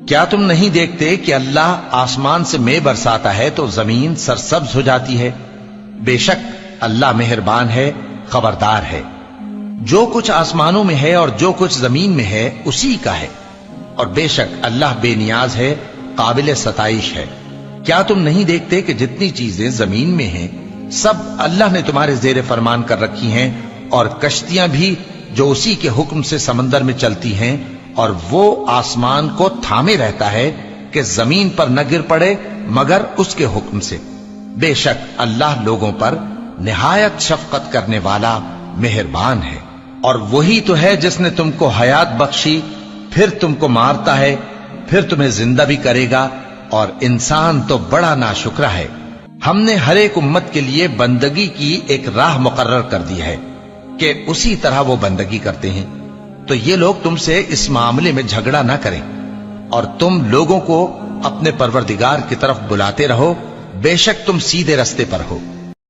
کیا تم نہیں دیکھتے کہ اللہ آسمان سے مے برساتا ہے تو زمین سرسبز ہو جاتی ہے؟ بے شک اللہ مہربان ہے، خبردار ہے۔ جو کچھ آسمانوں میں ہے اور جو کچھ زمین میں ہے اسی کا ہے، اور بے شک اللہ بے نیاز ہے، قابل ستائش ہے۔ کیا تم نہیں دیکھتے کہ جتنی چیزیں زمین میں ہیں سب اللہ نے تمہارے زیر فرمان کر رکھی ہیں، اور کشتیاں بھی جو اسی کے حکم سے سمندر میں چلتی ہیں، اور وہ آسمان کو تھامے رہتا ہے کہ زمین پر نہ گر پڑے مگر اس کے حکم سے۔ بے شک اللہ لوگوں پر نہایت شفقت کرنے والا مہربان ہے۔ اور وہی تو ہے جس نے تم کو حیات بخشی، پھر تم کو مارتا ہے، پھر تمہیں زندہ بھی کرے گا، اور انسان تو بڑا ناشکرا ہے۔ ہم نے ہر ایک امت کے لیے بندگی کی ایک راہ مقرر کر دی ہے کہ اسی طرح وہ بندگی کرتے ہیں، تو یہ لوگ تم سے اس معاملے میں جھگڑا نہ کریں، اور تم لوگوں کو اپنے پروردگار کی طرف بلاتے رہو، بے شک تم سیدھے رستے پر ہو۔